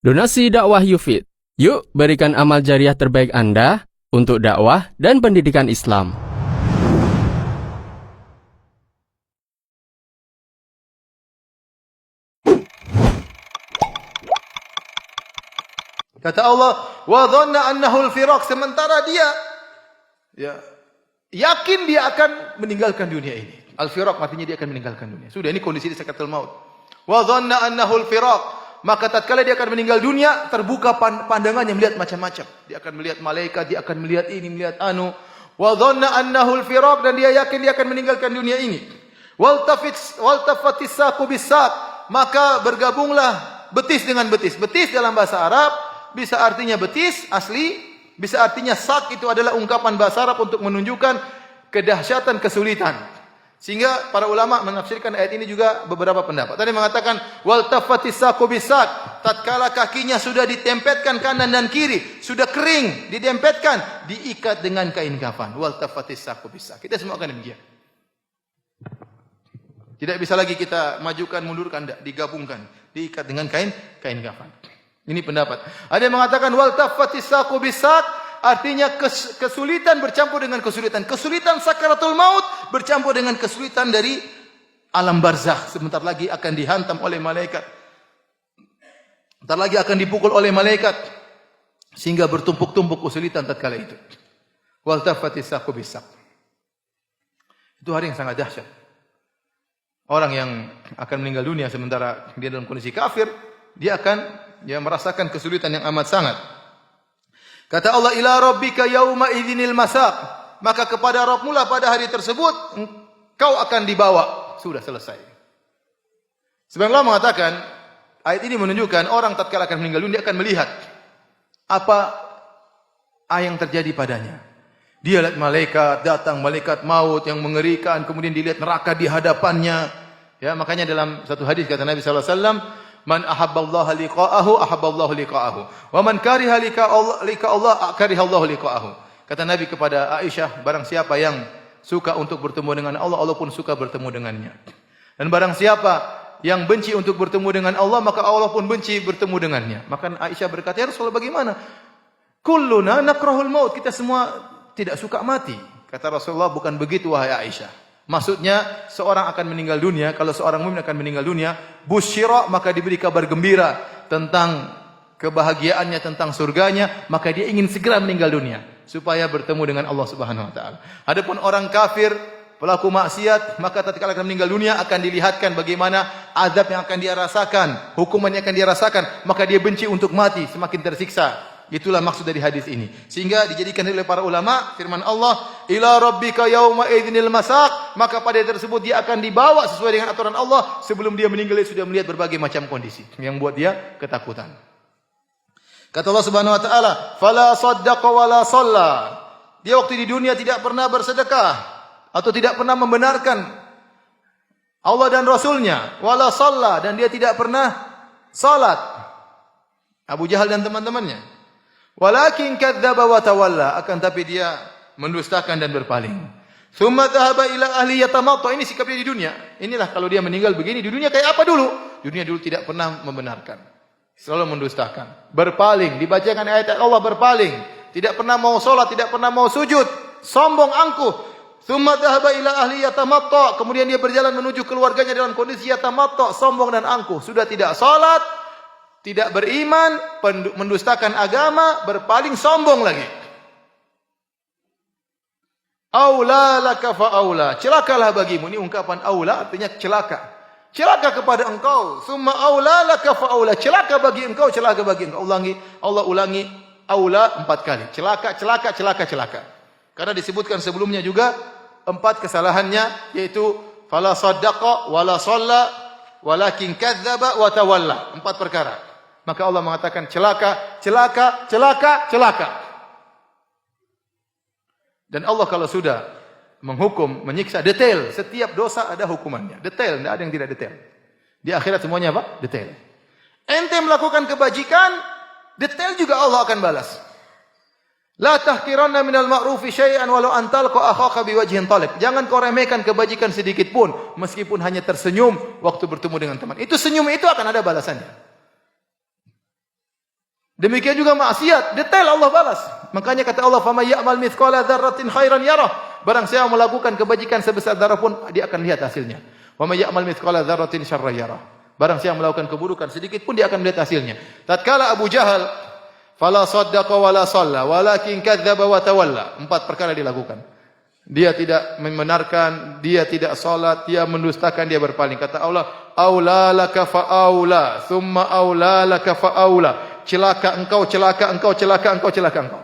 Donasi dakwah Yufid. Yuk berikan amal jariah terbaik Anda untuk dakwah dan pendidikan Islam. Kata Allah, wa dhanna annahu al-firaq, sementara dia yakin dia akan meninggalkan dunia ini. Al-firaq artinya dia akan meninggalkan dunia. Sudah, ini kondisi di sakaratul maut. Wa dhanna annahu al-firaq, maka tatkala dia akan meninggal dunia, terbuka pandangannya melihat macam-macam. Dia akan melihat malaikat, dia akan melihat ini, melihat anu. Wa dhanna annahu al-firaq, dan dia yakin dia akan meninggalkan dunia ini. Waltafatis saqu bis-saq, maka bergabunglah betis dengan betis. Betis dalam bahasa Arab bisa artinya betis asli, bisa artinya sak, itu adalah ungkapan bahasa Arab untuk menunjukkan kedahsyatan kesulitan. Sehingga para ulama menafsirkan ayat ini juga beberapa pendapat. Tadi mengatakan wal tafatis saqu bisaq, tatkala kakinya sudah ditempetkan kanan dan kiri, sudah kering, ditempetkan, diikat dengan kain kafan. Wal tafatis saqu bisaq. Kita semua akan demikian. Tidak bisa lagi kita majukan, mundurkan, tidak, digabungkan, diikat dengan kain kafan. Ini pendapat. Ada yang mengatakan wal tafatis saqu bisaq, artinya kesulitan bercampur dengan kesulitan. Kesulitan sakaratul maut bercampur dengan kesulitan dari alam barzakh. Sebentar lagi akan dihantam oleh malaikat. Sebentar lagi akan dipukul oleh malaikat. Sehingga bertumpuk-tumpuk kesulitan tatkala itu. Wal tafatis saqu bisaq. Itu hari yang sangat dahsyat. Orang yang akan meninggal dunia sementara dia dalam kondisi kafir, dia akan merasakan kesulitan yang amat sangat. Kata Allah, ila rabbika yauma idzinil masaq, maka kepada Rabbmu lah pada hari tersebut kau akan dibawa. Sudah selesai. Sebenarnya Allah mengatakan, ayat ini menunjukkan orang tatkala akan meninggal dunia akan melihat apa yang terjadi padanya. Dia lihat malaikat datang, malaikat maut yang mengerikan, kemudian dilihat neraka di hadapannya. Ya, makanya dalam satu hadis kata Nabi sallallahu alaihi wasallam, man ahabballaha liqa'ahu ahabballahu liqa'ahu wa man kariha liqa Allah karihallahu liqa'ahu. Kata Nabi kepada Aisyah, barang siapa yang suka untuk bertemu dengan Allah, Allah pun suka bertemu dengannya. Dan barang siapa yang benci untuk bertemu dengan Allah, maka Allah pun benci bertemu dengannya. Maka Aisyah berkata, ya Rasulullah, bagaimana? Kulluna nakrahul maut, kita semua tidak suka mati. Kata Rasulullah, bukan begitu wahai Aisyah. Maksudnya seorang akan meninggal dunia, kalau seorang mukmin akan meninggal dunia, busyira, maka diberi kabar gembira tentang kebahagiaannya, tentang surganya, maka dia ingin segera meninggal dunia supaya bertemu dengan Allah Subhanahu wa taala. Adapun orang kafir, pelaku maksiat, maka tatkala akan meninggal dunia akan dilihatkan bagaimana azab yang akan dia rasakan, hukuman yang akan dia rasakan, maka dia benci untuk mati, semakin tersiksa. Itulah maksud dari hadis ini. Sehingga dijadikan oleh para ulama firman Allah, ila rabbika yauma idzinil masaq, maka pada hari tersebut dia akan dibawa sesuai dengan aturan Allah. Sebelum dia meninggal dia sudah melihat berbagai macam kondisi yang buat dia ketakutan. Kata Allah Subhanahu wa taala, fala saddaqa wala shalla. Dia waktu di dunia tidak pernah bersedekah atau tidak pernah membenarkan Allah dan Rasulnya, wala shalla, dan dia tidak pernah salat. Abu Jahal dan teman-temannya. Walakin kadzdzaba wa tawalla, akan tapi dia mendustakan dan berpaling. Tsumma dhahaba ila ahli yatamatta, ini sikap dia di dunia. Inilah kalau dia meninggal begini, di dunia kayak apa dulu? Dunia dulu tidak pernah membenarkan. Selalu mendustakan, berpaling, dibacakan ayat Allah berpaling, tidak pernah mau salat, tidak pernah mau sujud, sombong angkuh. Tsumma dhahaba ila ahli yatamatta, kemudian dia berjalan menuju keluarganya dalam kondisi yatamatta, sombong dan angkuh, sudah tidak salat, tidak beriman, mendustakan agama, berpaling, sombong lagi. Aula laka fa aula, celakalah bagimu. Ini ungkapan aula artinya celaka. Celaka kepada engkau. Summa aula laka fa aula, celaka bagi engkau, celaka bagi engkau. Allah ulangi aula 4 kali. Celaka, celaka, celaka, celaka. Karena disebutkan sebelumnya juga 4 kesalahannya, yaitu fala saddaqa wala shalla walakin kadzdzaba wa tawalla. 4 perkara. Maka Allah mengatakan celaka, celaka, celaka, celaka. Dan Allah kalau sudah menghukum, menyiksa, detail. Setiap dosa ada hukumannya. Detail, tidak ada yang tidak detail. Di akhirat semuanya apa? Detail. Ente melakukan kebajikan, detail juga Allah akan balas. La tahqiranna minal ma'rufi syai'an walau an talqa akhaka biwajhin talib. Jangan kau remehkan kebajikan sedikit pun, meskipun hanya tersenyum waktu bertemu dengan teman. Itu senyum itu akan ada balasannya. Demikian juga maksiat, detail Allah balas. Makanya kata Allah, "Faman ya'mal mithqala dzarratin khairan yarah." Barang siapa melakukan kebajikan sebesar darah pun, dia akan lihat hasilnya. "Wa may ya'mal mithqala dzarratin syarran yarah." Barang siapa melakukan keburukan sedikit pun dia akan melihat hasilnya. Tatkala Abu Jahal fala saddaqa wala shalla walakin kadzdzaba wa tawalla. 4 perkara dilakukan. Dia tidak membenarkan, dia tidak salat, dia mendustakan, dia berpaling. Kata Allah, "Aula laka fa aula, thumma aula laka fa aula." Celaka engkau, celaka engkau, celaka engkau, celaka engkau.